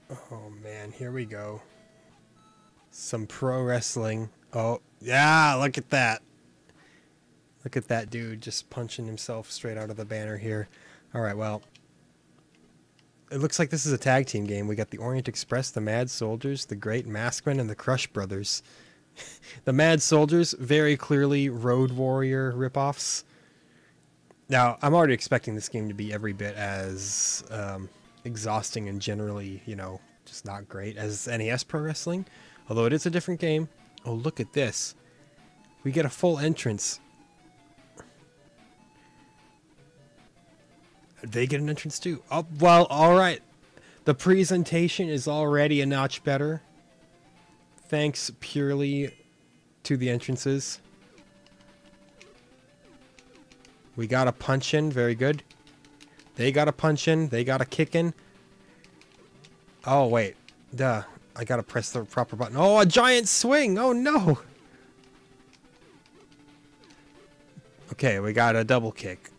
Oh man, here we go. Some pro wrestling. Oh, yeah, look at that. Look at that dude just punching himself straight out of the banner here. Alright, well. It looks like this is a tag team game. We got the Orient Express, the Mad Soldiers, the Great Maskman, and the Crush Brothers. The Mad Soldiers, very clearly Road Warrior ripoffs. Now, I'm already expecting this game to be every bit as exhausting and generally, you know, just not great as NES Pro Wrestling. Although it is a different game. Oh, look at this. We get a full entrance. They get an entrance too. Oh, well, alright. The presentation is already a notch better. Thanks purely to the entrances. We got a punch in. Very good. They got a punch in. They got a kick in. Oh, wait. Duh. I gotta press the proper button. Oh, a giant swing! Oh, no! Okay, we got a double kick.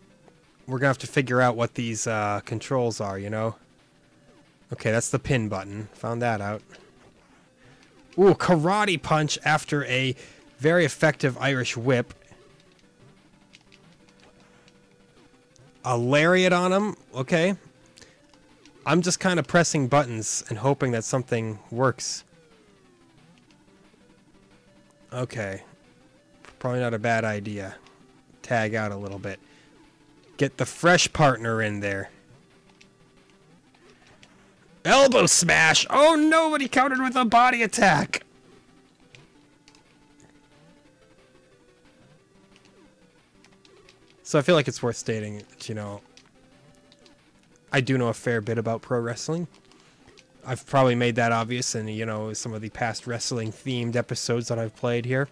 We're gonna have to figure out what these controls are, you know? Okay, that's the pin button. Found that out. Ooh, karate punch after a very effective Irish whip. A lariat on him. Okay. I'm just kind of pressing buttons and hoping that something works. Okay. Probably not a bad idea. Tag out a little bit. Get the fresh partner in there. Elbow smash! Oh no, but he countered with a body attack! So I feel like it's worth stating that, you know, I do know a fair bit about pro wrestling. I've probably made that obvious in, you know, some of the past wrestling-themed episodes that I've played here.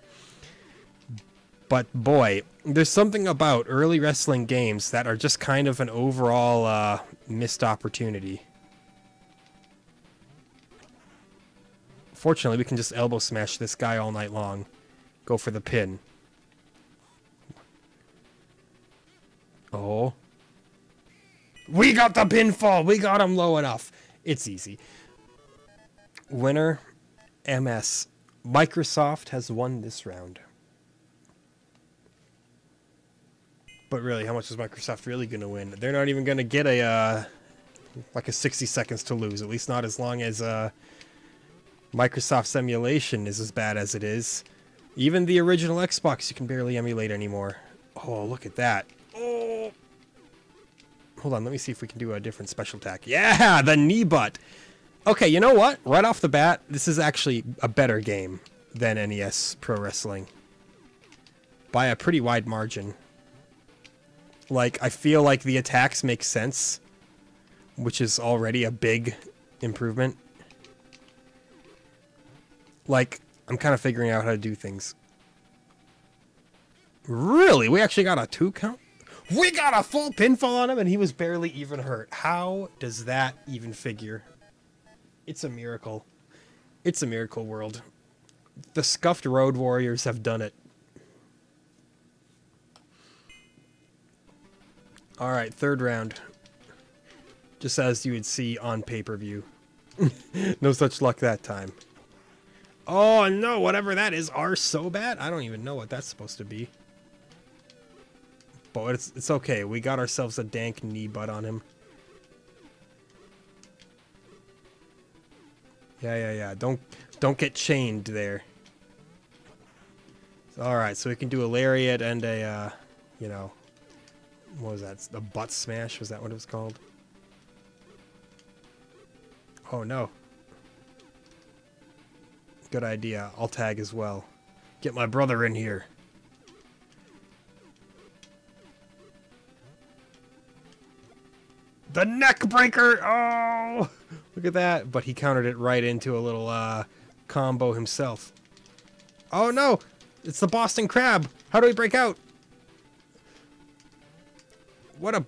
But boy, there's something about early wrestling games that are just kind of an overall missed opportunity. Fortunately, we can just elbow smash this guy all night long. Go for the pin. Oh. We got the pinfall! We got him low enough. It's easy. Winner, MS. Microsoft has won this round. But really, how much is Microsoft really going to win? They're not even going to get a, like a 60 seconds to lose. At least not as long as, Microsoft's emulation is as bad as it is. Even the original Xbox you can barely emulate anymore. Oh, look at that. Oh! Hold on, let me see if we can do a different special attack. Yeah, the knee butt. Okay, you know what? Right off the bat, this is actually a better game than NES Pro Wrestling. By a pretty wide margin. Like, I feel like the attacks make sense, which is already a big improvement. Like, I'm kind of figuring out how to do things. Really? We actually got a 2 count? We got a full pinfall on him and he was barely even hurt. How does that even figure? It's a miracle. It's a miracle world. The scuffed Road Warriors have done it. Alright, third round. Just as you would see on pay-per-view. No such luck that time. Oh no, whatever that is, are so bad? I don't even know what that's supposed to be. But it's okay, we got ourselves a dank knee butt on him. Yeah. Don't get chained there. Alright, so we can do a lariat and a, you know, what was that? A butt smash? Was that what it was called? Oh no. Good idea. I'll tag as well. Get my brother in here. The neck breaker! Oh! Look at that. But he countered it right into a little combo himself. Oh no! It's the Boston Crab! How do we break out? What a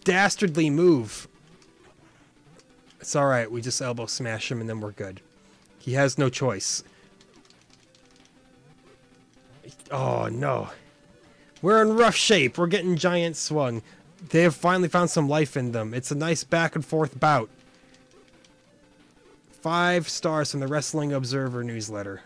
dastardly move. It's alright, we just elbow smash him and then we're good. He has no choice. Oh no. We're in rough shape. We're getting giant swung. They have finally found some life in them. It's a nice back and forth bout. 5 stars from the Wrestling Observer newsletter.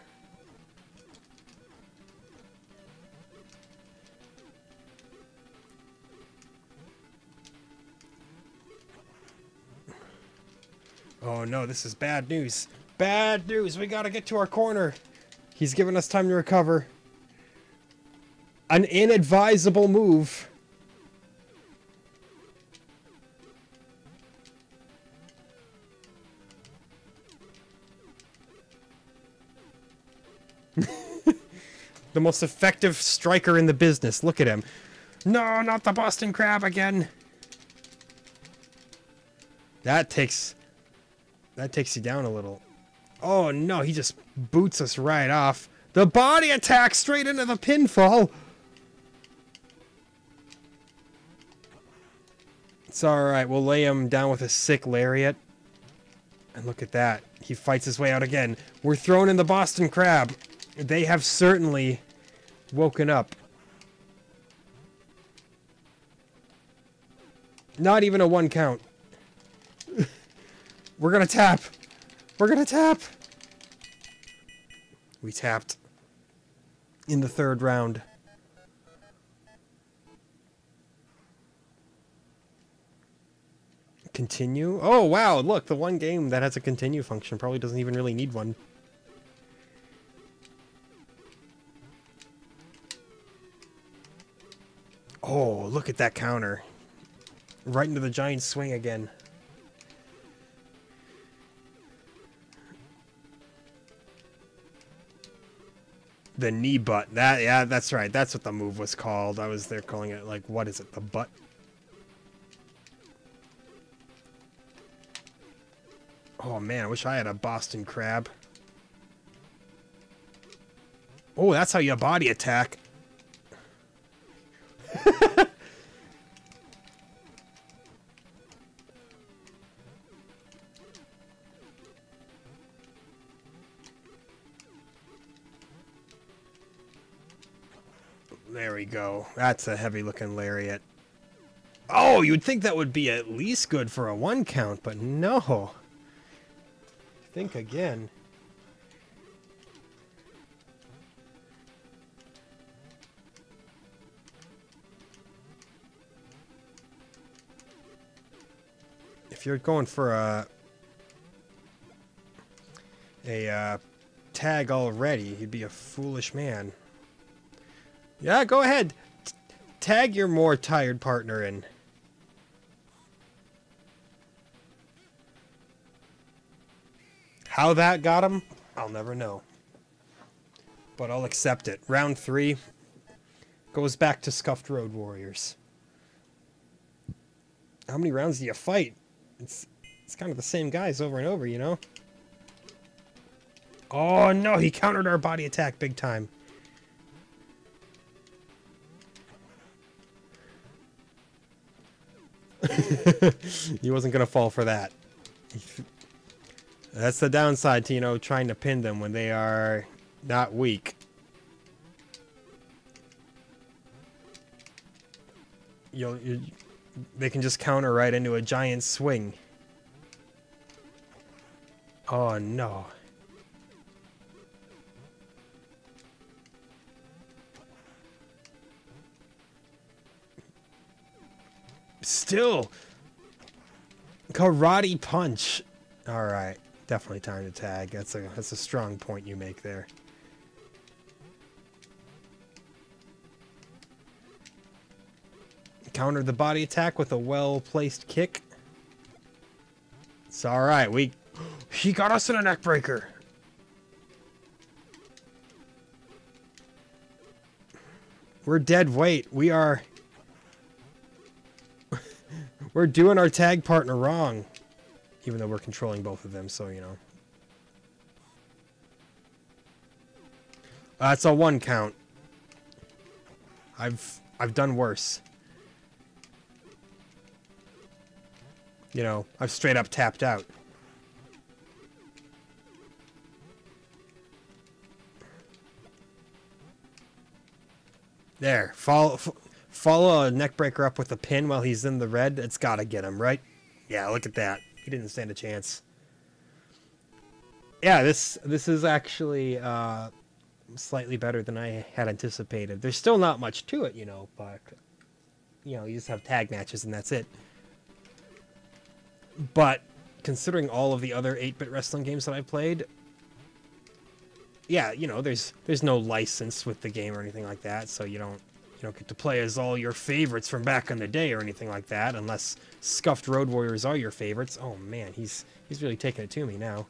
Oh no, this is bad news. Bad news. We gotta get to our corner. He's giving us time to recover. An inadvisable move. The most effective striker in the business. Look at him. No, not the Boston Crab again. That takes you down a little. Oh no, he just boots us right off. The body attack straight into the pinfall. It's alright, we'll lay him down with a sick lariat. And look at that. He fights his way out again. We're thrown in the Boston Crab. They have certainly woken up. Not even a 1 count. We're gonna tap. We're gonna tap. We tapped in the 3rd round. Continue? Oh, wow. Look, the one game that has a continue function probably doesn't even really need one. Oh, look at that counter. Right into the giant swing again. The knee butt. That, yeah, that's right. That's what the move was called. They're calling it, like, what is it? The butt? Oh, man, I wish I had a Boston Crab. Oh, that's how you body attack. There we go. That's a heavy-looking lariat. Oh, you'd think that would be at least good for a 1 count, but no. Think again. If you're going for a tag already, you'd be a foolish man. Yeah, go ahead. Tag your more tired partner in. How that got him, I'll never know. But I'll accept it. Round 3 goes back to Scuffed Road Warriors. How many rounds do you fight? It's kind of the same guys over and over, you know? Oh no, he countered our body attack big time. He wasn't gonna fall for that. That's the downside to, you know, trying to pin them when they are not weak. They can just counter right into a giant swing. Oh no. Still. Karate punch. All right. Definitely time to tag. That's a strong point you make there. Counter the body attack with a well-placed kick. It's all right. He got us in a neck breaker. We're dead weight. We're doing our tag partner wrong. Even though we're controlling both of them, so, you know. That's a 1 count. I've done worse. You know, I've straight up tapped out. There. Follow a neck breaker up with a pin while he's in the red. It's gotta get him, right? Yeah, look at that. He didn't stand a chance. Yeah, this is actually slightly better than I had anticipated. There's still not much to it, you know, but you know, you just have tag matches and that's it. But considering all of the other 8-bit wrestling games that I've played, yeah, you know, there's no license with the game or anything like that, so you don't get to play as all your favorites from back in the day or anything like that, unless Scuffed Road Warriors are your favorites. Oh man, he's really taking it to me now.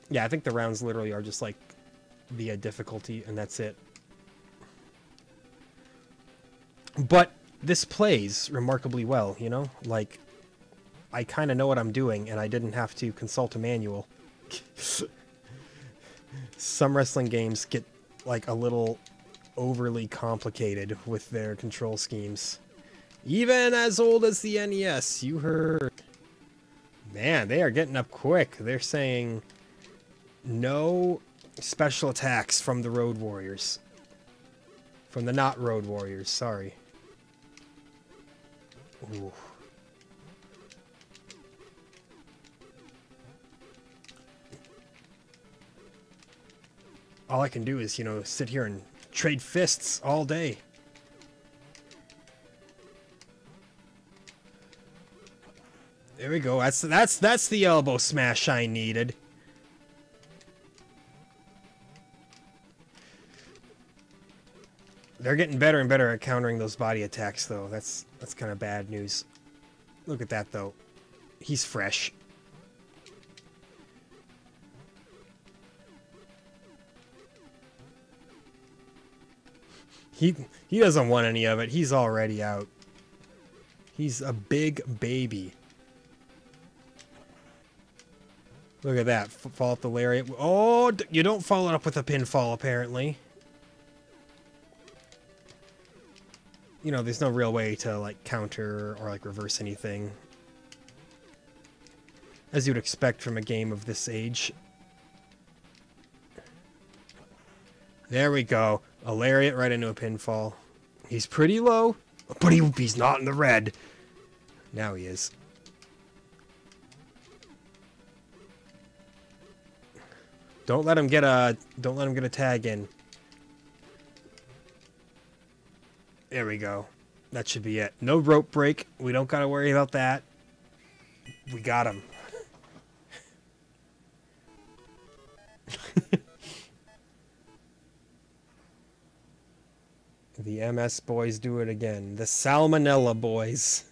Yeah, I think the rounds literally are just like the difficulty, and that's it. But this plays remarkably well, you know? Like, I kind of know what I'm doing, and I didn't have to consult a manual. Some wrestling games get, like, a little overly complicated with their control schemes. Even as old as the NES, you heard. Man, they are getting up quick. They're saying no special attacks from the Road Warriors. From the not Road Warriors, sorry. Ooh. All I can do is, you know, sit here and trade fists all day. There we go. That's the elbow smash I needed. They're getting better and better at countering those body attacks, though. That's kind of bad news. Look at that, though. He's fresh. He doesn't want any of it. He's already out. He's a big baby. Look at that. Fall off the lariat. Oh, you don't follow it up with a pinfall, apparently. You know, there's no real way to, like, counter or, like, reverse anything. As you'd expect from a game of this age. There we go. A lariat right into a pinfall. He's pretty low, but he's not in the red. Now he is. Don't let him get a tag in. There we go. That should be it. No rope break. We don't gotta worry about that. We got him. The MS boys do it again. The Salmonella boys.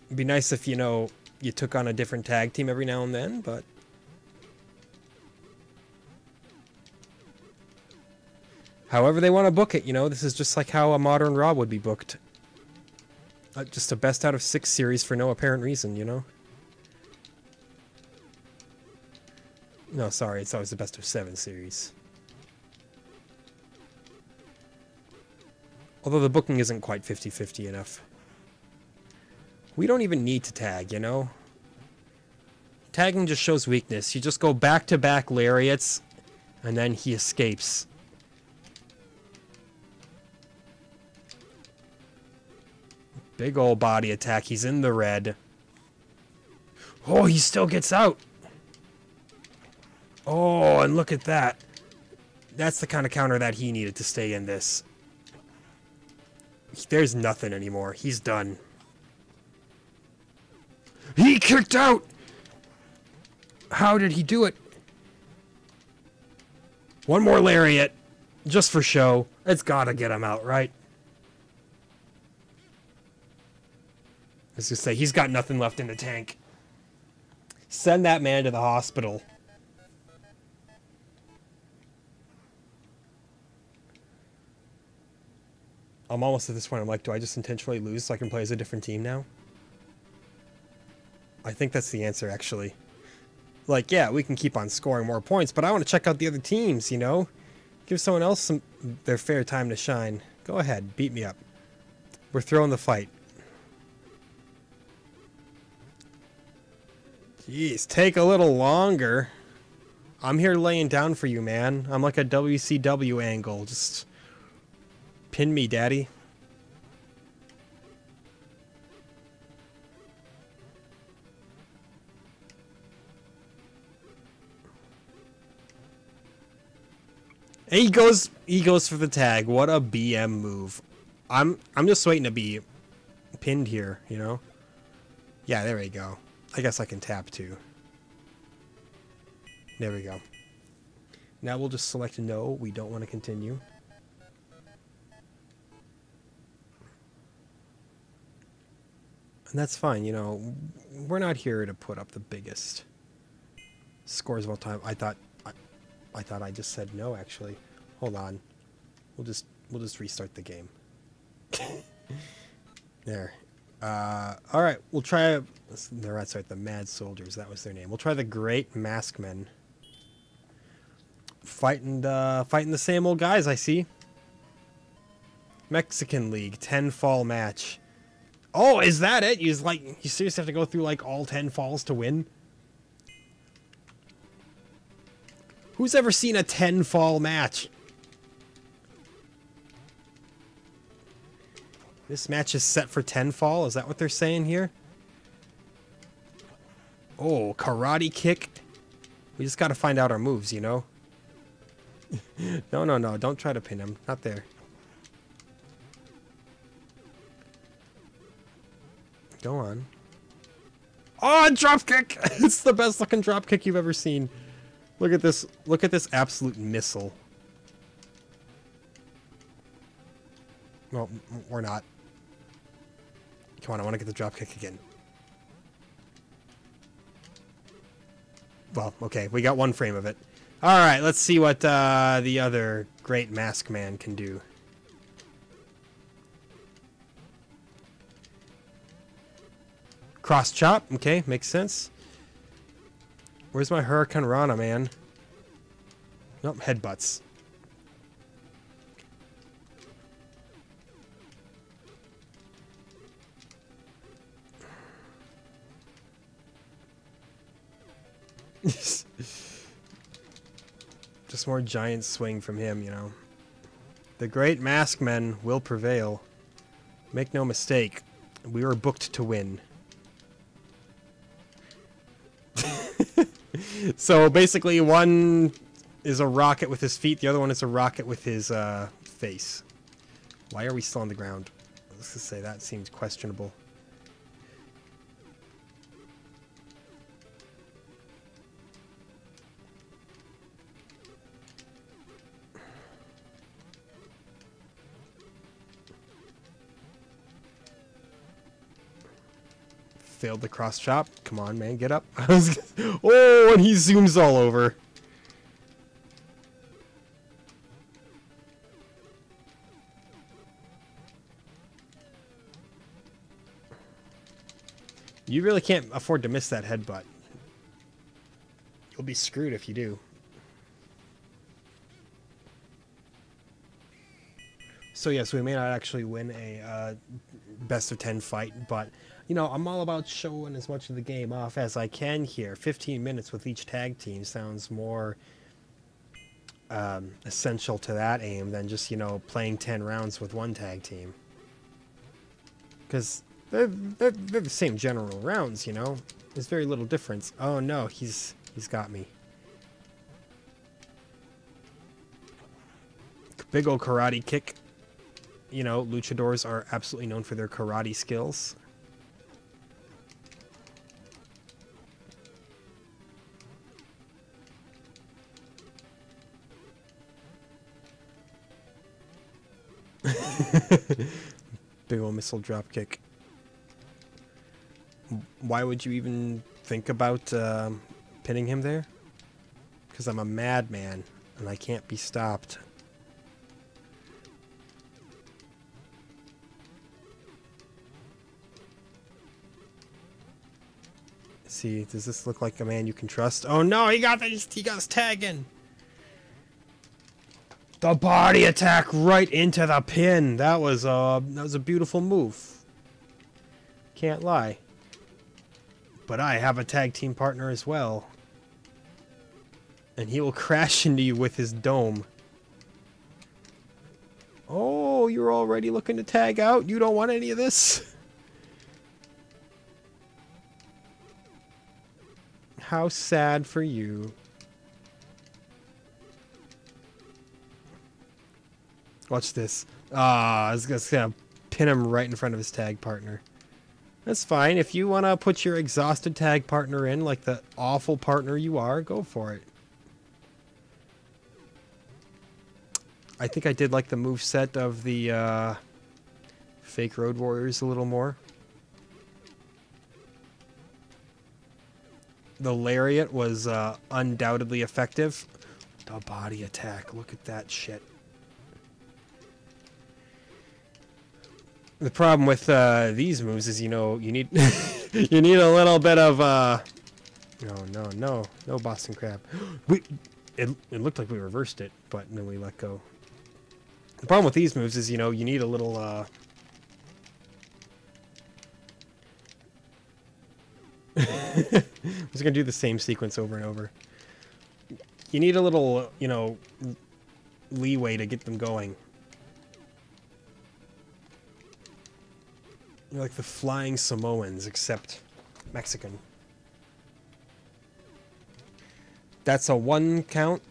It'd be nice if, you know, you took on a different tag team every now and then, but... however they want to book it, you know, this is just like how a modern Raw would be booked. Just a best out of 6 series for no apparent reason, you know? No, sorry, it's always the best of 7 series. Although the booking isn't quite 50-50 enough. We don't even need to tag, you know? Tagging just shows weakness. You just go back-to-back lariats, and then he escapes. Big old body attack. He's in the red. Oh, he still gets out. Oh, and look at that. That's the kind of counter that he needed to stay in this. There's nothing anymore. He's done. He kicked out! How did he do it? One more lariat. Just for show. It's gotta get him out, right? I was gonna say, he's got nothing left in the tank. Send that man to the hospital. I'm almost at this point, I'm like, do I just intentionally lose so I can play as a different team now? I think that's the answer, actually. Like, yeah, we can keep on scoring more points, but I want to check out the other teams, you know? Give someone else their fair time to shine. Go ahead, beat me up. We're throwing the fight. Jeez, take a little longer. I'm here laying down for you, man. I'm like a WCW angle. Just pin me, daddy. And he goes for the tag. What a BM move. I'm just waiting to be pinned here, you know? Yeah, there we go. I guess I can tap too. There we go. Now we'll just select no, we don't want to continue. And that's fine, you know, we're not here to put up the biggest scores of all time. I thought I just said no, actually. Hold on. We'll just restart the game. There. All right, we'll try. That's right, the Mad Soldiers. That was their name. We'll try the Great Maskmen. Fighting the same old guys. I see. Mexican League 10 fall match. Oh, is that it? You seriously have to go through like all 10 falls to win? Who's ever seen a 10 fall match? This match is set for 10 fall? Is that what they're saying here? Oh, karate kick. We just gotta find out our moves, you know? No. Don't try to pin him. Not there. Go on. Oh, drop kick! It's the best looking drop kick you've ever seen. Look at this. Look at this absolute missile. Well, we're not. Come on, I want to get the drop kick again. Well, okay, we got one frame of it. All right, let's see what the other great mask man can do. Cross chop, okay, makes sense. Where's my Hurricane Rana, man? Nope, headbutts. Just more giant swing from him, you know. The great mask men will prevail. Make no mistake, we were booked to win. So basically one is a rocket with his feet, the other one is a rocket with his face. Why are we still on the ground? Let's just say that seems questionable. Failed the cross chop. Come on, man, get up. Oh, and he zooms all over. You really can't afford to miss that headbutt. You'll be screwed if you do. So yes, we may not actually win a best of 10 fight, but you know, I'm all about showing as much of the game off as I can here. 15 minutes with each tag team sounds more essential to that aim than just, you know, playing 10 rounds with one tag team. Because they're the same general rounds, you know. There's very little difference. Oh no, he's got me. Big old karate kick. You know, luchadors are absolutely known for their karate skills. Big ol' missile drop kick. Why would you even think about pinning him there? Because I'm a madman and I can't be stopped. See, does this look like a man you can trust? Oh no, he got his tag in. The body attack right into the pin. That was a beautiful move. Can't lie. But I have a tag team partner as well. And he will crash into you with his dome. Oh, you're already looking to tag out? You don't want any of this? How sad for you. Watch this. Ah, I was just gonna pin him right in front of his tag partner. That's fine. If you want to put your exhausted tag partner in, like the awful partner you are, go for it. I think I did like the moveset of the fake Road Warriors a little more. The lariat was undoubtedly effective. The body attack. Look at that shit. The problem with these moves is, you know, you need you need a little bit of no Boston Crab. It looked like we reversed it, but then we let go. The problem with these moves is, you know, you need a little I was gonna do the same sequence over and over. You need a little, you know, leeway to get them going. You're like the flying Samoans, except Mexican. That's a 1 count.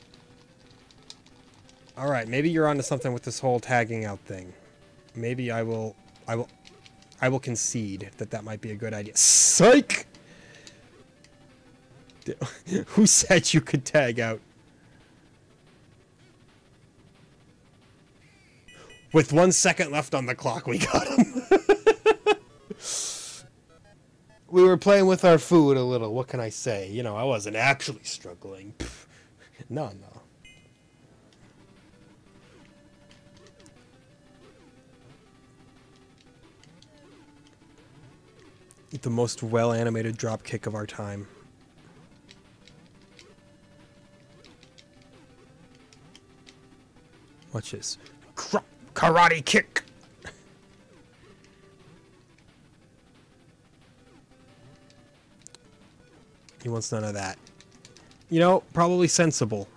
All right, maybe you're onto something with this whole tagging out thing. Maybe I will concede that that might be a good idea. Psych! Who said you could tag out? With 1 second left on the clock, we got him. We were playing with our food a little. What can I say? You know, I wasn't actually struggling. No. The most well-animated drop kick of our time. Watch this. Karate kick! He wants none of that. You know, probably sensible.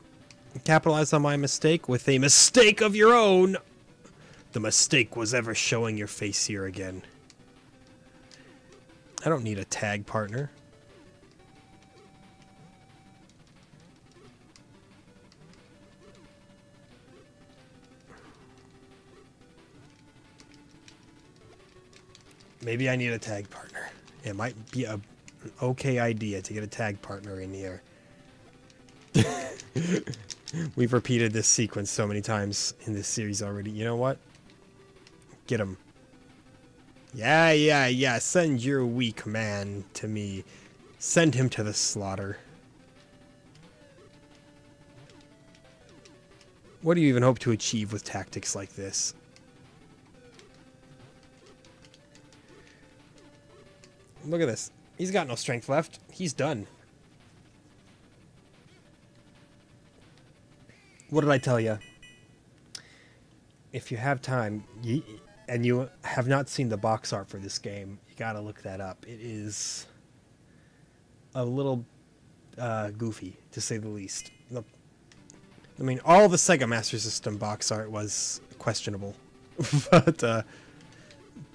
Capitalize on my mistake with a mistake of your own! The mistake was ever showing your face here again. I don't need a tag partner. Maybe I need a tag partner. It might be an okay idea to get a tag partner in here. We've repeated this sequence so many times in this series already. You know what? Get him. Yeah. Send your weak man to me. Send him to the slaughter. What do you even hope to achieve with tactics like this? Look at this. He's got no strength left. He's done. What did I tell you? If you have time, and you have not seen the box art for this game, you gotta look that up. It is a little goofy, to say the least. I mean, all the Sega Master System box art was questionable. But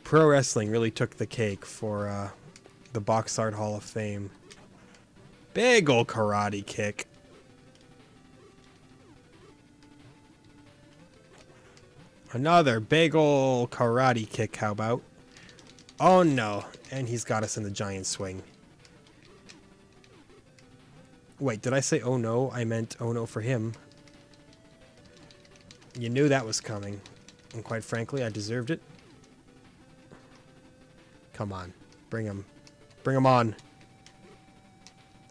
Pro Wrestling really took the cake for the Box Art Hall of Fame. Big ol' karate kick. Another big ol' karate kick, how about? Oh no, and he's got us in the giant swing. Wait, did I say oh no? I meant oh no for him. You knew that was coming. And quite frankly, I deserved it. Come on, bring him. Bring him on.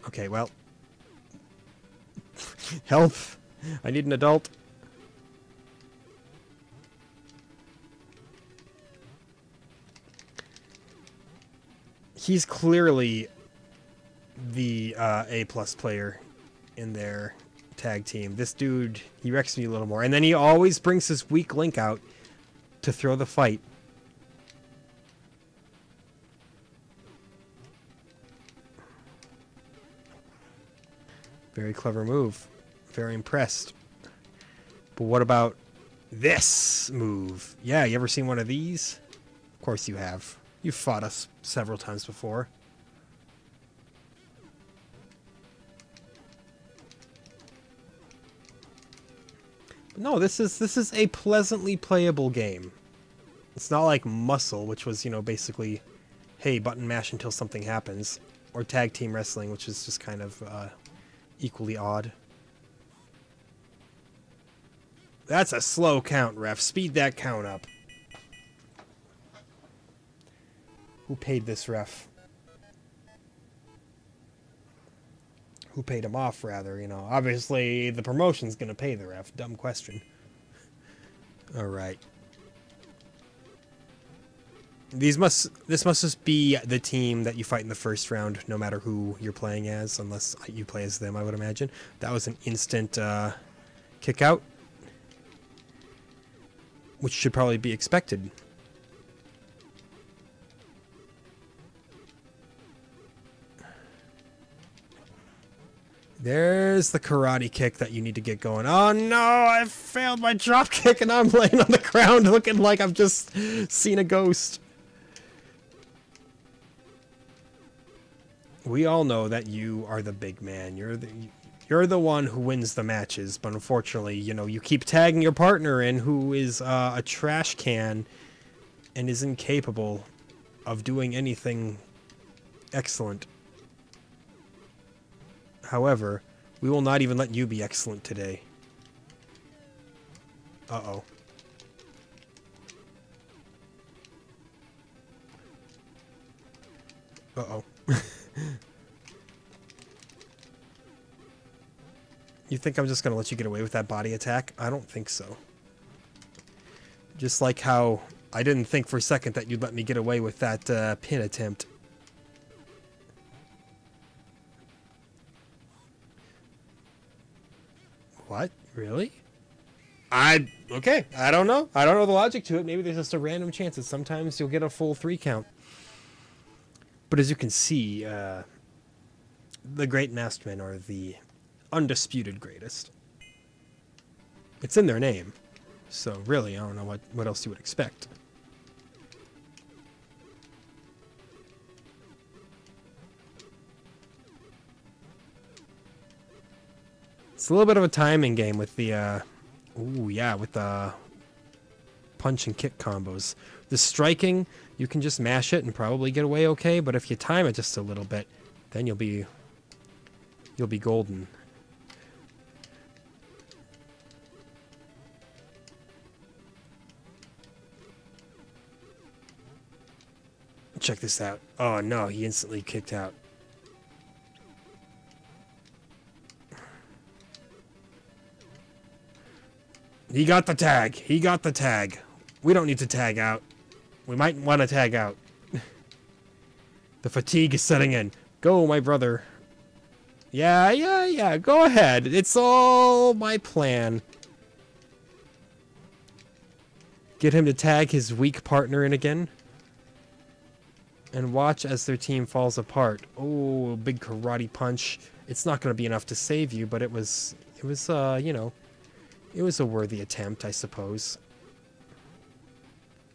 Okay, well. Help. I need an adult. He's clearly the A+ player in their tag team. This dude, he wrecks me a little more. And then he always brings his weak link out to throw the fight. Very clever move. Very impressed. But what about this move? Yeah, you ever seen one of these? Of course you have. You've fought us several times before. But No, this is a pleasantly playable game. It's not like Muscle, which was, you know, basically, hey, button mash until something happens, or tag team wrestling, which is just kind of equally odd. That's a slow count, ref. Speed that count up. Who paid this ref? Who paid him off, rather, you know. Obviously, the promotion's gonna pay the ref. Dumb question. Alright. This must just be the team that you fight in the first round, no matter who you're playing as, unless you play as them, I would imagine. That was an instant kick out, which should probably be expected. There's the karate kick that you need to get going. Oh no, I failed my drop kick and I'm laying on the ground looking like I've just seen a ghost. We all know that you are the big man. You're the one who wins the matches, but unfortunately, you know, you keep tagging your partner in who is a trash can and is incapable of doing anything excellent. However, we will not even let you be excellent today. Uh-oh. Uh-oh. You think I'm just going to let you get away with that body attack? I don't think so. Just like how I didn't think for a second that you'd let me get away with that pin attempt. What? Really? Okay. I don't know. I don't know the logic to it. Maybe there's just a random chance that sometimes you'll get a full 3 count. But as you can see, the Great Masked Men are the undisputed greatest. It's in their name. So really, I don't know what else you would expect. It's a little bit of a timing game with the, with the punch and kick combos. The striking, you can just mash it and probably get away okay, but if you time it just a little bit, then you'll be golden. Check this out. Oh no, he instantly kicked out. He got the tag. He got the tag. We don't need to tag out. We might want to tag out. The fatigue is setting in. Go, my brother. Yeah. Go ahead. It's all my plan. Get him to tag his weak partner in again. And watch as their team falls apart. Oh, big karate punch. It's not going to be enough to save you, but it was you know, it was a worthy attempt, I suppose.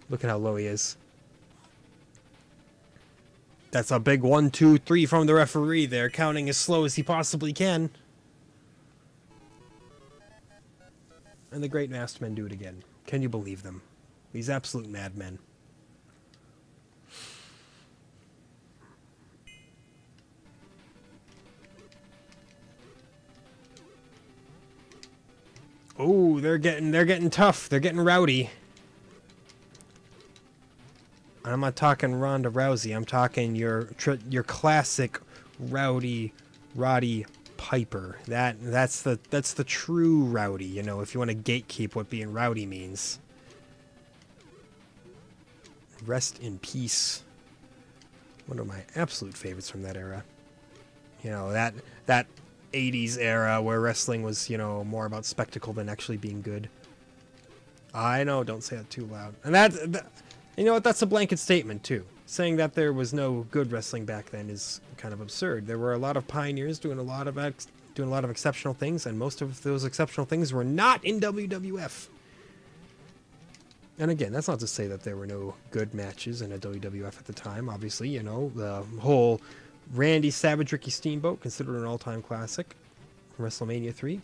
Look at how low he is. That's a big 1, 2, 3 from the referee there, counting as slow as he possibly can. And the Great Masked Men do it again. Can you believe them? These absolute madmen. Oh, they're getting tough. They're getting rowdy. I'm not talking Ronda Rousey. I'm talking your classic rowdy Roddy Piper. That's the true rowdy. You know, if you want to gatekeep what being rowdy means. Rest in peace. One of my absolute favorites from that era. You know, that 80s era where wrestling was, you know, more about spectacle than actually being good. I know, don't say that too loud. And that you know what, that's a blanket statement too. Saying that there was no good wrestling back then is kind of absurd. There were a lot of pioneers doing a lot of exceptional things, and most of those exceptional things were not in WWF. And again, that's not to say that there were no good matches in a WWF at the time. Obviously, you know, the whole Randy Savage, Ricky Steamboat, considered an all-time classic. WrestleMania 3.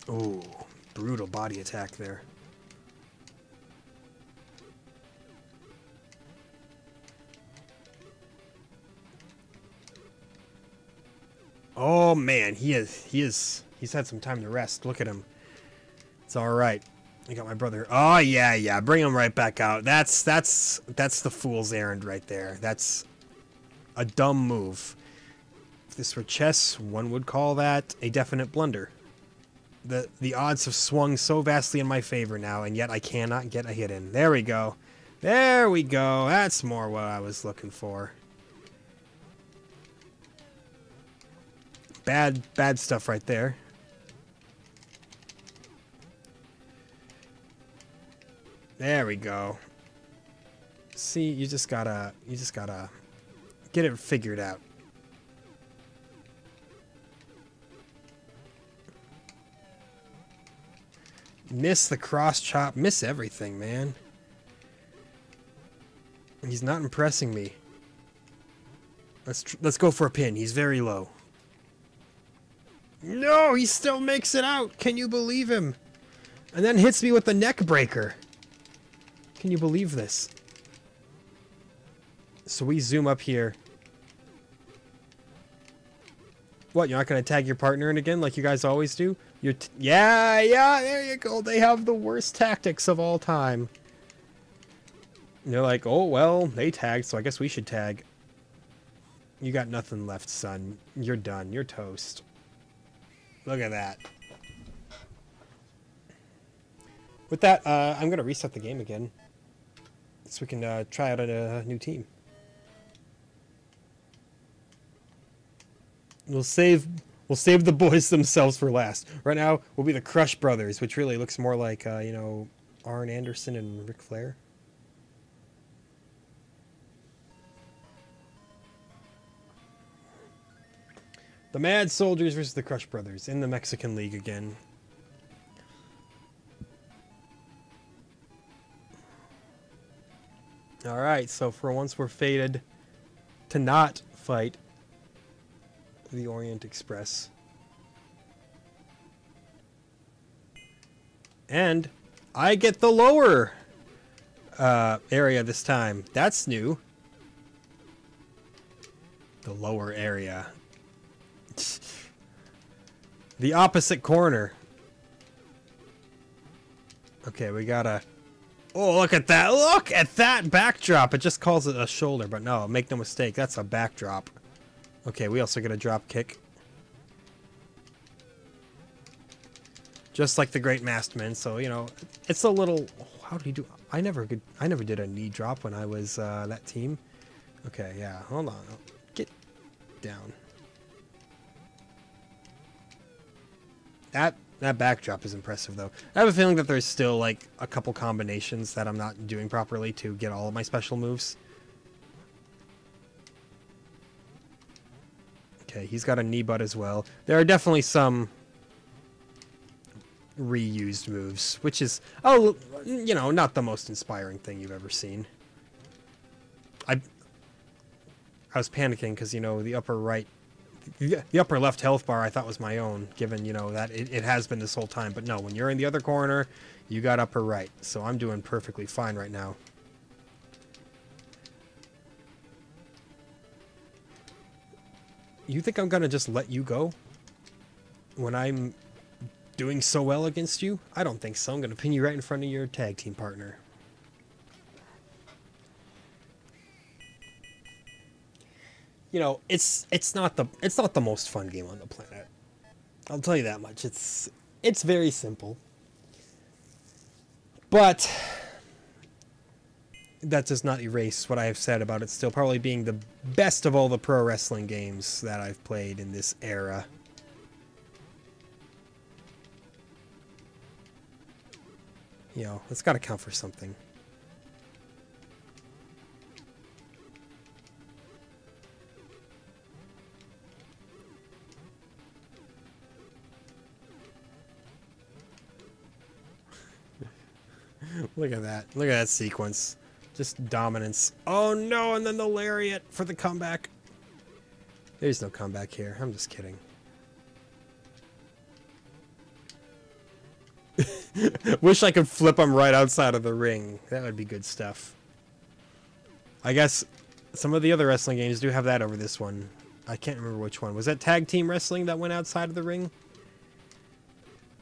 Ooh, brutal body attack there. Oh man, he's had some time to rest. Look at him. It's all right. I got my brother. Oh yeah, bring him right back out. That's the fool's errand right there. That's a dumb move. If this were chess, one would call that a definite blunder. The odds have swung so vastly in my favor now, and yet I cannot get a hit in. There we go. There we go. That's more what I was looking for. Bad stuff right there. There we go. See, you just gotta get it figured out. Miss the cross chop, miss everything, man. He's not impressing me. Let's go for a pin. He's very low. No, he still makes it out. Can you believe him? And then hits me with the neck breaker. Can you believe this? So we zoom up here. What, you're not going to tag your partner in again like you guys always do? Yeah, there you go. They have the worst tactics of all time. And they're like, oh, well, they tagged, so I guess we should tag. You got nothing left, son. You're done. You're toast. Look at that. With that, I'm going to reset the game again. So we can try out a new team. We'll save the boys themselves for last. Right now, we'll be the Crush Brothers, which really looks more like, you know, Arn Anderson and Ric Flair. The Mad Soldiers versus the Crush Brothers in the Mexican League again. Alright, so for once we're fated to not fight the Orient Express. And I get the lower area this time. That's new. The lower area. The opposite corner. Okay, we gotta... Oh, look at that. Look at that backdrop. It just calls it a shoulder, but no, make no mistake. That's a backdrop. Okay, we also get a drop kick. Just like the Great Masked Men, so, you know, it's a little... How do you do... I never did a knee drop when I was that team. Okay, yeah, hold on. Get down. That backdrop is impressive, though. I have a feeling that there's still, like, a couple combinations that I'm not doing properly to get all of my special moves. Okay, he's got a knee butt as well. There are definitely some reused moves, which is, oh, you know, not the most inspiring thing you've ever seen. I was panicking because, you know, the upper right... The upper left health bar I thought was my own, given, you know, that it has been this whole time. But no, when you're in the other corner, you got upper right. So I'm doing perfectly fine right now. You think I'm going to just let you go when I'm doing so well against you? I don't think so. I'm going to pin you right in front of your tag team partner. You know, it's not the most fun game on the planet. I'll tell you that much. It's very simple. But that does not erase what I have said about it still probably being the best of all the pro wrestling games that I've played in this era. You know, it's got to count for something. Look at that. Look at that sequence. Just dominance. Oh no, and then the lariat for the comeback. There's no comeback here. I'm just kidding. Wish I could flip him right outside of the ring. That would be good stuff. I guess some of the other wrestling games do have that over this one. I can't remember which one. Was that tag team wrestling that went outside of the ring?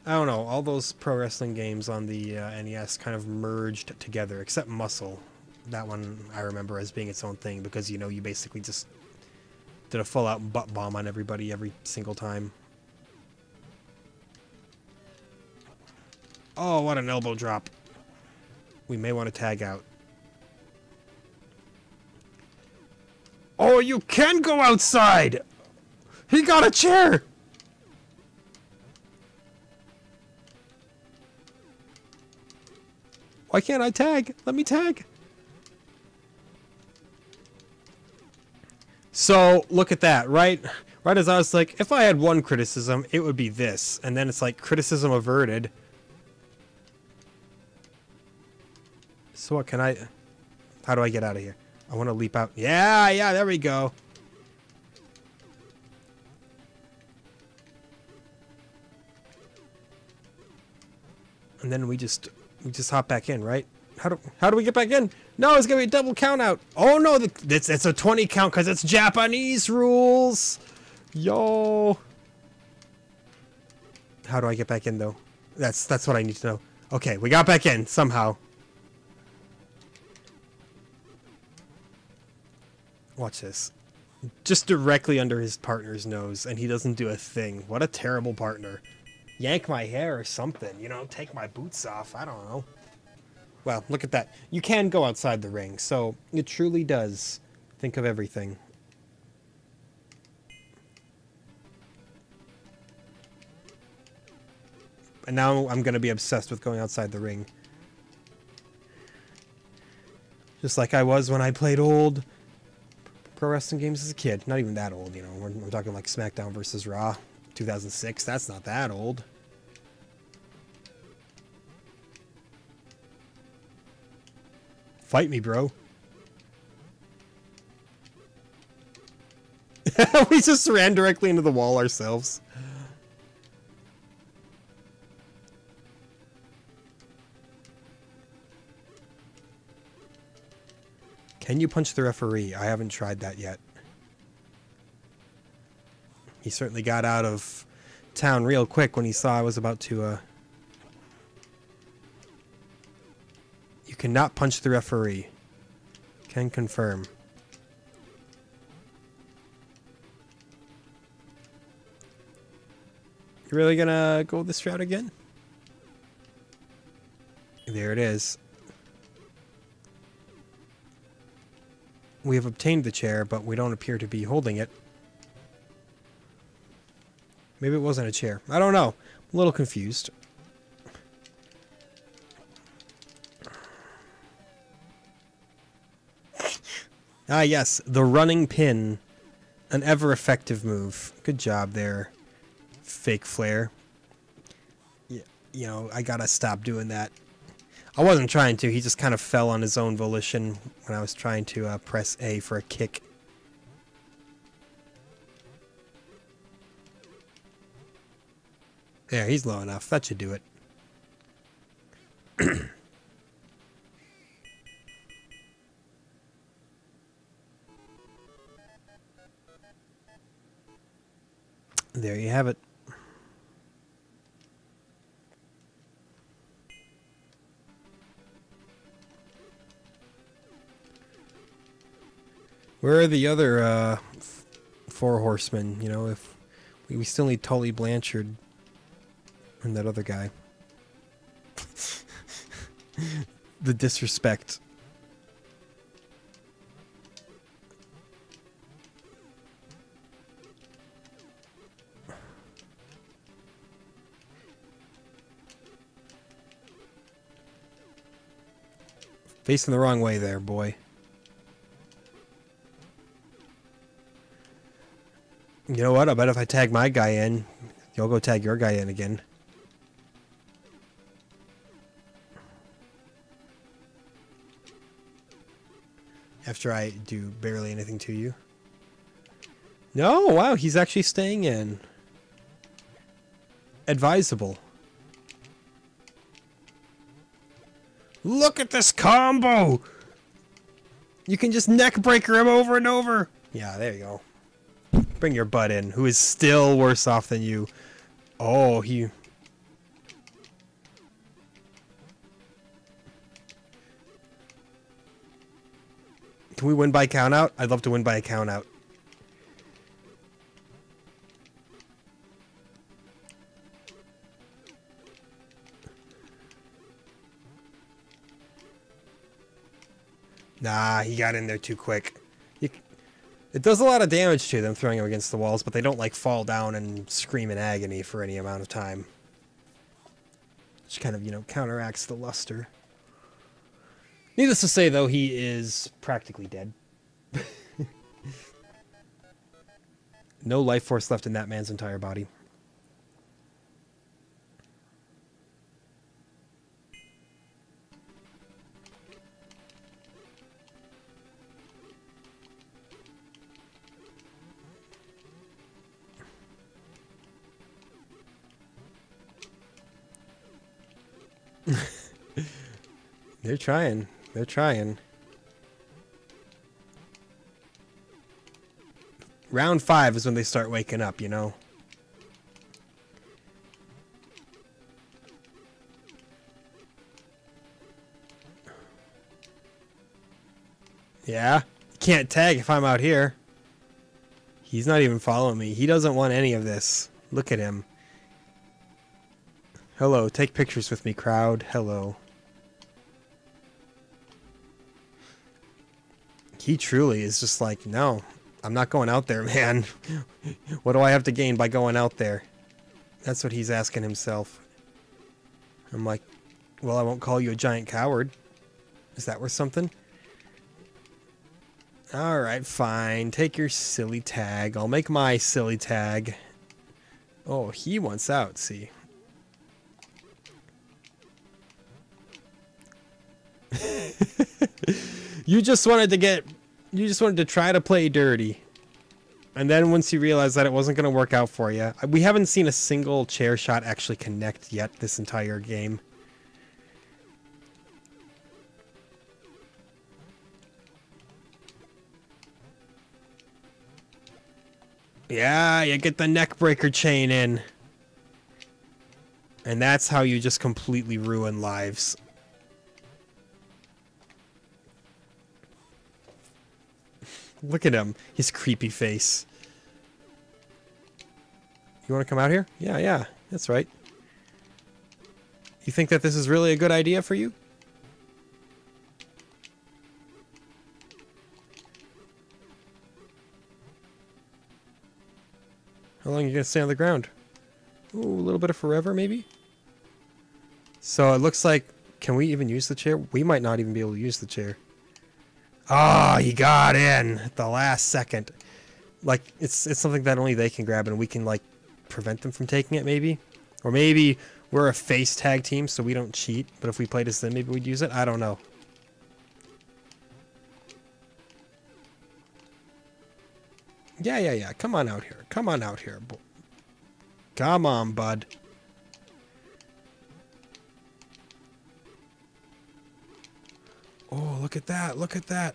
I don't know. All those pro wrestling games on the NES kind of merged together, except Muscle. That one I remember as being its own thing because, you know, you basically just did a full-out butt bomb on everybody every single time. Oh, what an elbow drop. We may want to tag out. Oh, you can go outside! He got a chair! Why can't I tag? Let me tag. So, look at that, right? Right as I was like, if I had one criticism, it would be this. And then it's like, criticism averted. So what can I... How do I get out of here? I want to leap out. Yeah, there we go. And then we just hop back in, right? How do we get back in? No, it's gonna be a double count out. Oh no, it's a 20 count because it's Japanese rules. Yo. How do I get back in though? That's what I need to know. Okay, we got back in somehow. Watch this. Just directly under his partner's nose, and he doesn't do a thing. What a terrible partner. Yank my hair or something, you know, take my boots off, I don't know. Well, look at that. You can go outside the ring, so it truly does think of everything. And now I'm going to be obsessed with going outside the ring. Just like I was when I played old pro wrestling games as a kid. Not even that old, you know. We're talking like SmackDown versus Raw, 2006. That's not that old. Fight me, bro. We just ran directly into the wall ourselves. Can you punch the referee? I haven't tried that yet. He certainly got out of town real quick when he saw I was about to... You cannot punch the referee. Can confirm. You really gonna go this route again? There it is. We have obtained the chair, but we don't appear to be holding it. Maybe it wasn't a chair. I don't know. I'm a little confused. Ah, yes. The running pin. An ever-effective move. Good job there, Fake Flair. Yeah, you know, I gotta stop doing that. I wasn't trying to. He just kind of fell on his own volition when I was trying to press A for a kick. There, he's low enough. That should do it. There you have it. Where are the other four horsemen? You know, if we still need Tully Blanchard and that other guy. The disrespect. Facing the wrong way there, boy. You know what? I bet if I tag my guy in, you'll go tag your guy in again. After I do barely anything to you. No, wow, he's actually staying in. Advisable. Look at this combo! You can just neck breaker him over and over! Yeah, there you go. Bring your butt in, who is still worse off than you. Oh, he... Can we win by count out? I'd love to win by a count out. Nah, he got in there too quick. It does a lot of damage to them throwing them against the walls, but they don't like fall down and scream in agony for any amount of time. Which kind of, you know, counteracts the luster. Needless to say, though, he is practically dead. No life force left in that man's entire body. They're trying. They're trying. Round 5 is when they start waking up, you know? Yeah? You can't tag if I'm out here. He's not even following me. He doesn't want any of this. Look at him. Hello, take pictures with me, crowd. Hello. He truly is just like, no, I'm not going out there, man. What do I have to gain by going out there? That's what he's asking himself. I'm like, well, I won't call you a giant coward. Is that worth something? Alright, fine. Take your silly tag. I'll make my silly tag. Oh, he wants out, see. You just wanted to try to play dirty. And then once you realized that it wasn't going to work out for you. We haven't seen a single chair shot actually connect yet this entire game. Yeah, you get the neck breaker chain in. And that's how you just completely ruin lives. Look at him. His creepy face. You want to come out here? Yeah, that's right. You think that this is really a good idea for you? How long are you going to stay on the ground? Ooh, a little bit of forever, maybe? So it looks like... Can we even use the chair? We might not even be able to use the chair. Oh, he got in at the last second. Like, it's something that only they can grab, and we can, like, prevent them from taking it, maybe? Or maybe we're a face tag team, so we don't cheat, but if we played as them, maybe we'd use it? I don't know. Yeah. Come on out here. Come on out here. Come on, bud. Oh, look at that. Look at that.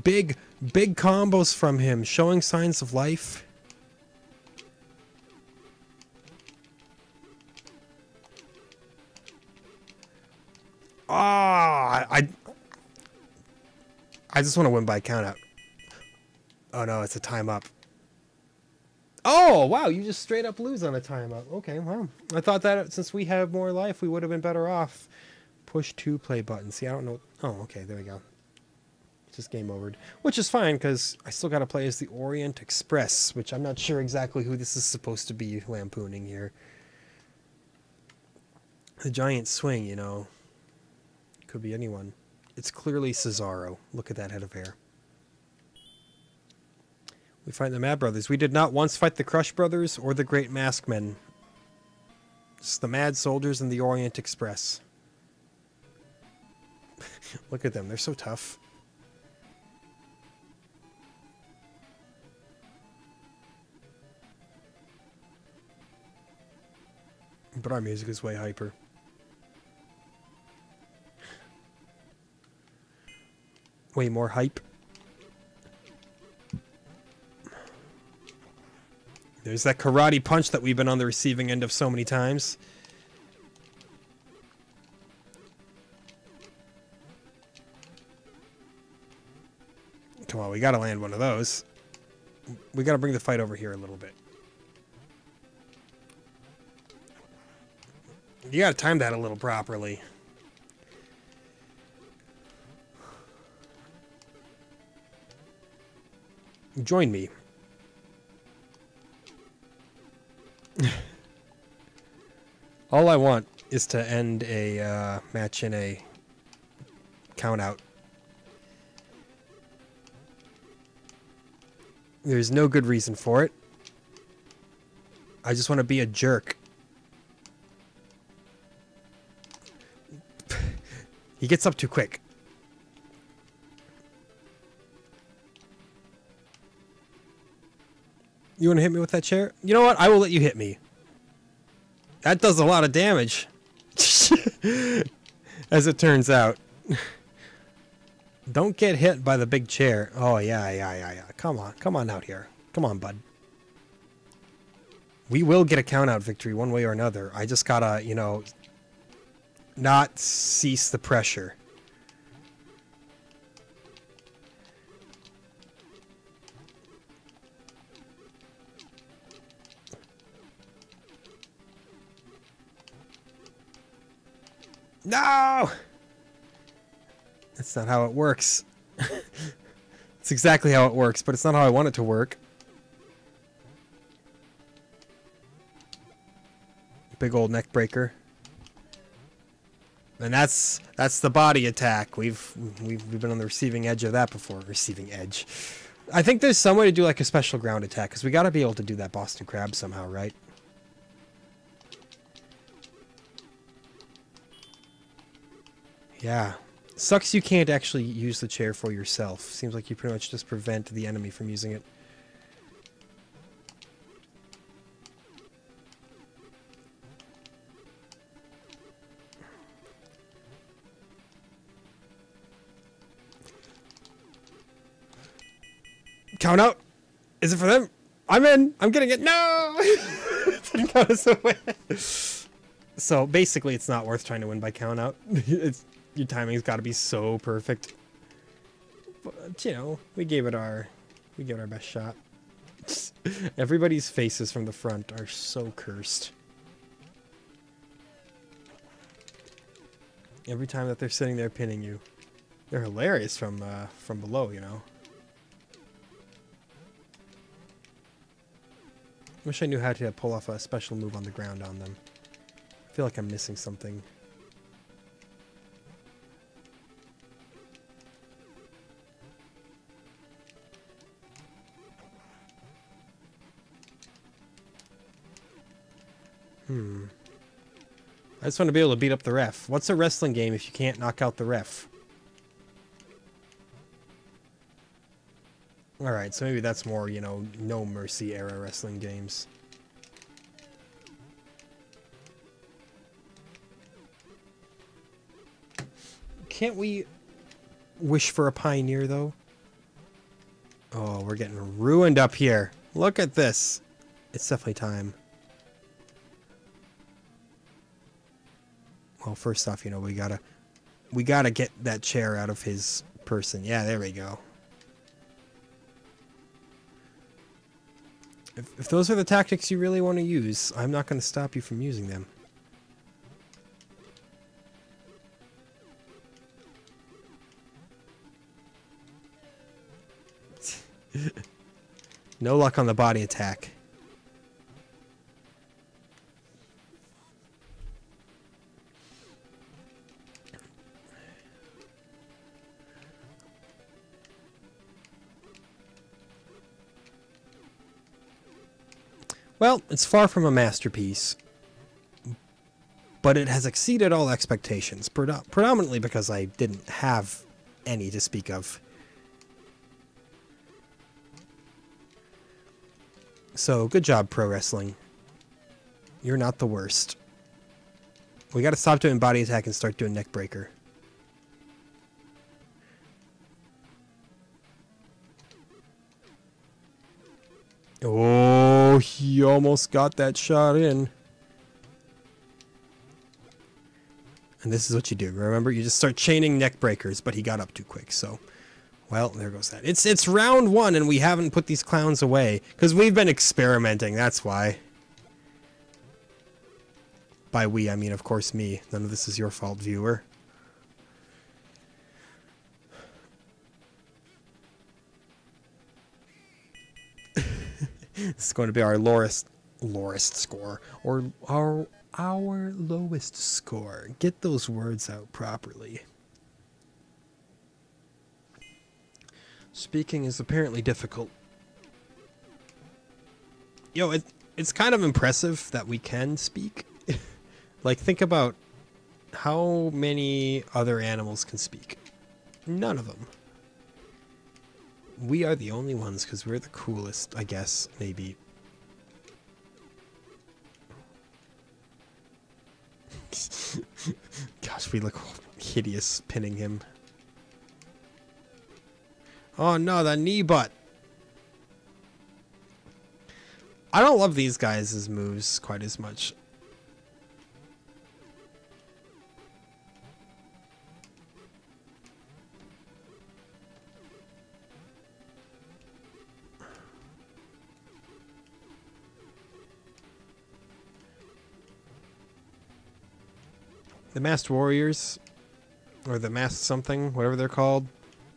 Big combos from him, showing signs of life. Oh, I just want to win by count out. Oh no, it's a time up. Oh, wow, you just straight up lose on a time up. Okay, wow. I thought that since we have more life, we would have been better off. Push 2 play button. See, I don't know. Oh, okay, there we go. Just game overed. Which is fine, because I still got to play as the Orient Express, which I'm not sure exactly who this is supposed to be lampooning here. The giant swing, you know. Could be anyone. It's clearly Cesaro. Look at that head of hair. We fight the Mad Brothers. We did not once fight the Crush Brothers or the Great Maskmen. It's the Mad Soldiers and the Orient Express. Look at them. They're so tough. But our music is way hyper. Way more hype. There's that karate punch that we've been on the receiving end of so many times. Come on, we gotta land one of those. We gotta bring the fight over here a little bit. You gotta time that a little properly. Join me. All I want is to end a match in a count out. There's no good reason for it. I just want to be a jerk. He gets up too quick. You want to hit me with that chair? You know what? I will let you hit me. That does a lot of damage. As it turns out. Don't get hit by the big chair. Oh, yeah. Come on out here. Come on, bud. We will get a count-out victory one way or another. I just gotta, you know, not cease the pressure. No! That's not how it works. It's exactly how it works, but it's not how I want it to work. Big old neck breaker. And that's the body attack. We've been on the receiving edge of that before. Receiving edge. I think there's some way to do like a special ground attack, because we got to be able to do that Boston Crab somehow, right? Yeah. Sucks you can't actually use the chair for yourself. Seems like you pretty much just prevent the enemy from using it. Count out. Is it for them? I'm in. I'm getting it. No! Didn't count us away. So basically, it's not worth trying to win by count out. Your timing's got to be so perfect. But you know, we gave it our best shot. Everybody's faces from the front are so cursed. Every time that they're sitting there pinning you, they're hilarious from below, you know. Wish I knew how to pull off a special move on the ground on them. I feel like I'm missing something. I just want to be able to beat up the ref. What's a wrestling game if you can't knock out the ref? Alright, so maybe that's more, you know, no mercy era wrestling games. Can't we wish for a pioneer, though? Oh, we're getting ruined up here. Look at this. It's definitely time. Well, first off, you know, we gotta get that chair out of his person. Yeah, there we go. If those are the tactics you really want to use, I'm not going to stop you from using them. No luck on the body attack. Well, it's far from a masterpiece, but it has exceeded all expectations, predominantly because I didn't have any to speak of. So, good job, Pro Wrestling. You're not the worst. We gotta stop doing body attack and start doing neck breaker. Oh, he almost got that shot in. And this is what you do. Remember, you just start chaining neck breakers, but he got up too quick, so... Well, there goes that. It's round 1, and we haven't put these clowns away. Because we've been experimenting, that's why. By we, I mean, of course, me. None of this is your fault, viewer. This is going to be our lowest score. Or our lowest score. Get those words out properly. Speaking is apparently difficult. Yo, it's kind of impressive that we can speak. Like, think about how many other animals can speak. None of them. We are the only ones because we're the coolest, I guess, maybe. Gosh, we look hideous pinning him. Oh no, that knee butt. I don't love these guys' moves quite as much. The Masked Warriors, or the Masked something, whatever they're called,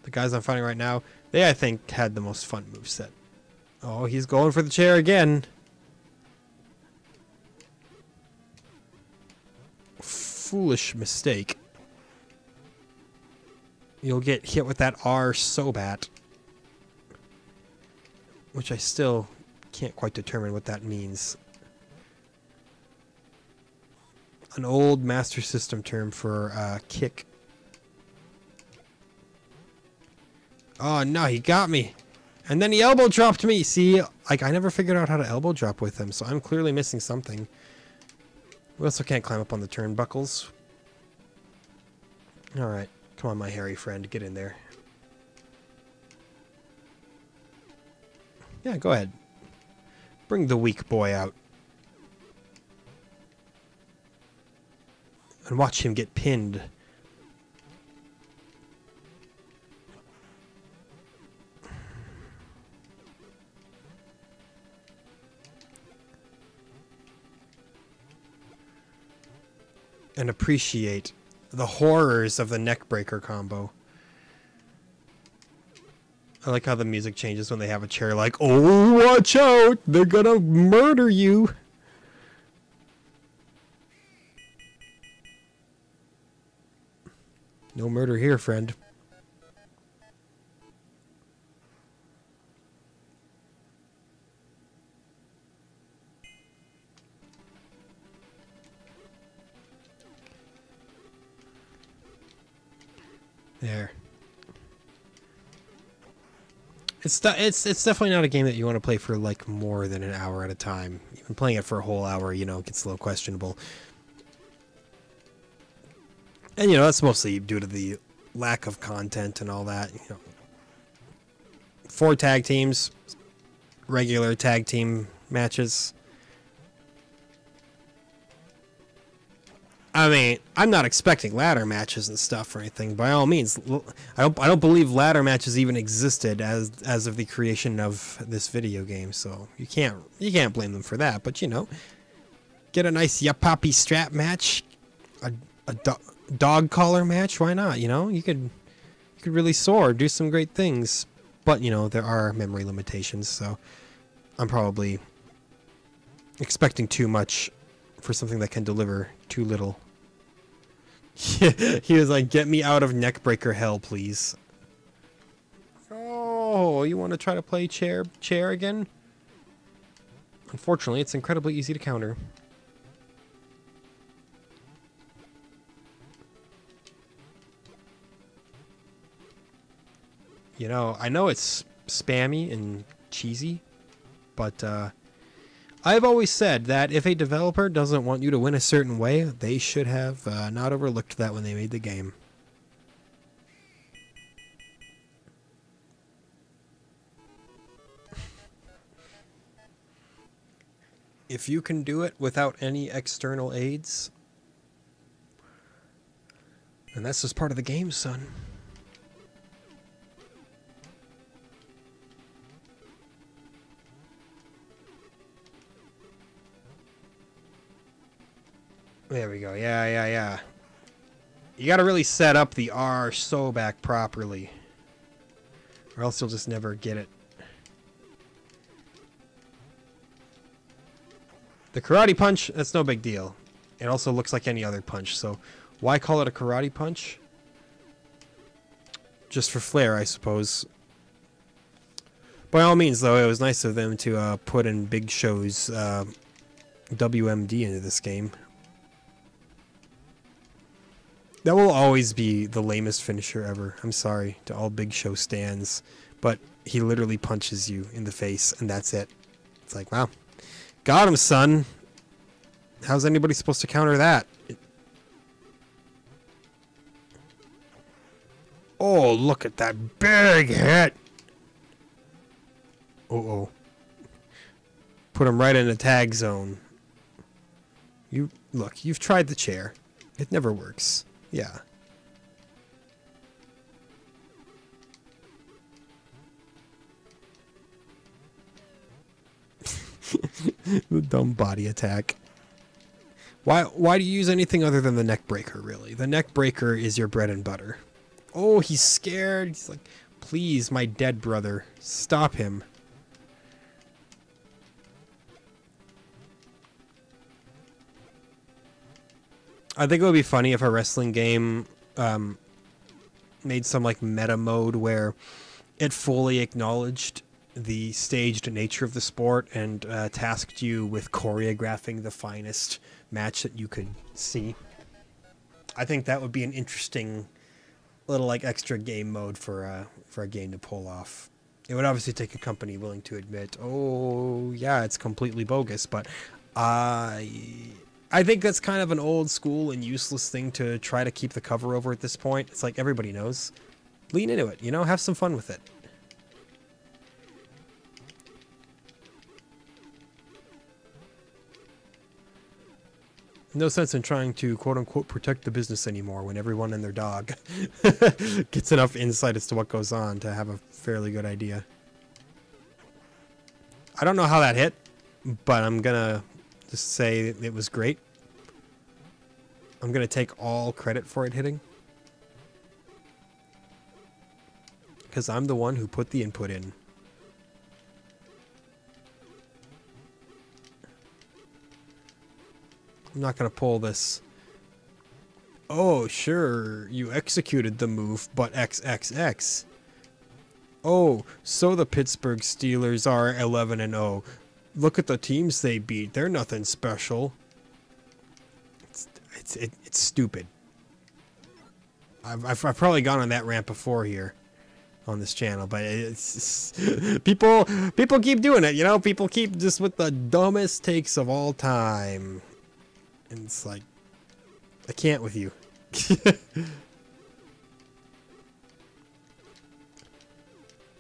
the guys I'm fighting right now, they, I think, had the most fun moveset. Oh, he's going for the chair again. Foolish mistake. You'll get hit with that R so bad. Which I still can't quite determine what that means. An old Master System term for kick. Oh no, he got me. And then he elbow dropped me. See, like, I never figured out how to elbow drop with him, so I'm clearly missing something. We also can't climb up on the turnbuckles. Alright, come on, my hairy friend, get in there. Yeah, go ahead. Bring the weak boy out. And watch him get pinned. And appreciate the horrors of the neckbreaker combo. I like how the music changes when they have a chair, like, oh, watch out, they're gonna murder you. No murder here, friend. There. It's definitely not a game that you want to play for like more than an hour at a time. Even playing it for a whole hour, you know, gets a little questionable. And you know, that's mostly due to the lack of content and all that. You know, 4 tag teams, regular tag team matches. I mean, I'm not expecting ladder matches and stuff or anything. By all means, I don't believe ladder matches even existed as of the creation of this video game. So you can't blame them for that. But you know, get a nice yapapi strap match, a dog collar match. Why not? You know, you could really soar, do some great things. But you know, there are memory limitations. So I'm probably expecting too much for something that can deliver too little. He was like, get me out of neckbreaker hell, please. Oh, you want to try to play chair again? Unfortunately, it's incredibly easy to counter. You know, I know it's spammy and cheesy, but I've always said that if a developer doesn't want you to win a certain way, they should have not overlooked that when they made the game. If you can do it without any external aids, and that's just part of the game, son. There we go. Yeah. You gotta really set up the R so back properly, or else you'll just never get it. The karate punch, that's no big deal. It also looks like any other punch, so why call it a karate punch? Just for flair, I suppose. By all means, though, it was nice of them to put in Big Show's WMD into this game. That will always be the lamest finisher ever. I'm sorry to all Big Show stands, but he literally punches you in the face, and that's it. It's like, wow. Got him, son. How's anybody supposed to counter that? Oh, look at that big hit. Uh-oh. Put him right in the tag zone. Look, you've tried the chair. It never works. Yeah. The dumb body attack. Why do you use anything other than the neck breaker, really? The neck breaker is your bread and butter. Oh, he's scared. He's like, please, my dead brother, stop him. I think it would be funny if a wrestling game made some like meta mode where it fully acknowledged the staged nature of the sport and tasked you with choreographing the finest match that you could see. I think that would be an interesting little like extra game mode for a game to pull off. It would obviously take a company willing to admit, oh yeah, it's completely bogus, but I think that's kind of an old school and useless thing to try to keep the cover over at this point. It's like everybody knows. Lean into it, you know, have some fun with it. No sense in trying to quote-unquote protect the business anymore when everyone and their dog gets enough insight as to what goes on to have a fairly good idea. I don't know how that hit, but I'm gonna just say it was great. I'm gonna take all credit for it hitting, because I'm the one who put the input in. I'm not gonna pull this. Oh, sure, you executed the move, but XXX. Oh, so the Pittsburgh Steelers are 11-0. Look at the teams they beat. They're nothing special. It's stupid. I've probably gone on that rant before here on this channel, but it's just, people keep doing it, you know? People keep just with the dumbest takes of all time. And it's like, I can't with you.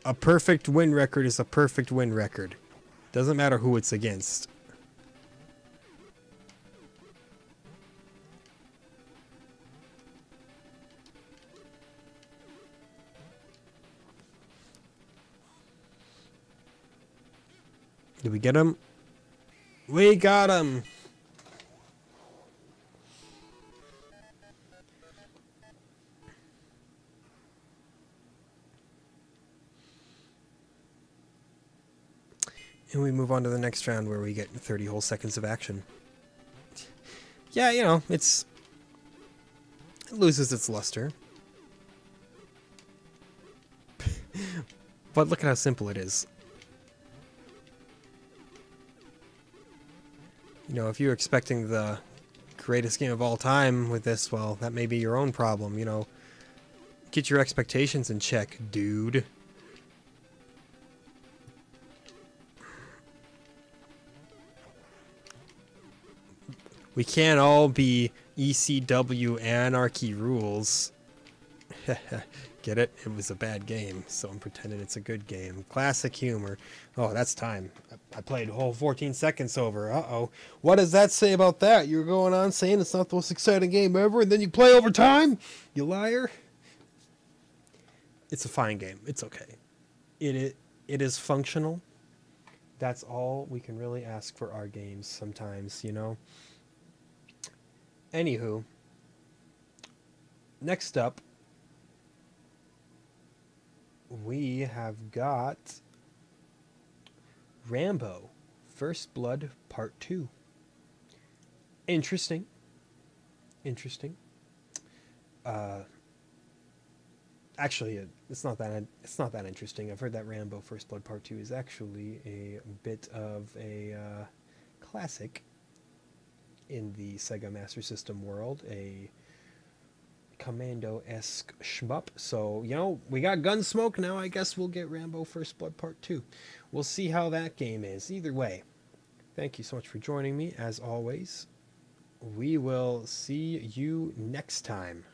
A perfect win record is a perfect win record. Doesn't matter who it's against. Did we get him? We got him! And we move on to the next round where we get 30 whole seconds of action. Yeah, you know, it loses its luster. But look at how simple it is. You know, if you're expecting the greatest game of all time with this, well, that may be your own problem, you know. Get your expectations in check, dude. We can't all be ECW anarchy rules. Get it? It was a bad game, so I'm pretending it's a good game. Classic humor. Oh, that's time. I played a whole 14 seconds over. Uh-oh. What does that say about that? You're going on saying it's not the most exciting game ever, and then you play over time? You liar. It's a fine game. It's okay. It is functional. That's all we can really ask for our games sometimes, you know? Anywho, next up, we have got Rambo First Blood Part 2. Interesting. Interesting. Actually, it's not that interesting. I've heard that Rambo First Blood Part 2 is actually a bit of a classic in the Sega Master System world, a Commando-esque shmup. So, you know, we got Gunsmoke, now I guess we'll get Rambo First Blood Part 2. We'll see how that game is. Either way, thank you so much for joining me. As always, we will see you next time.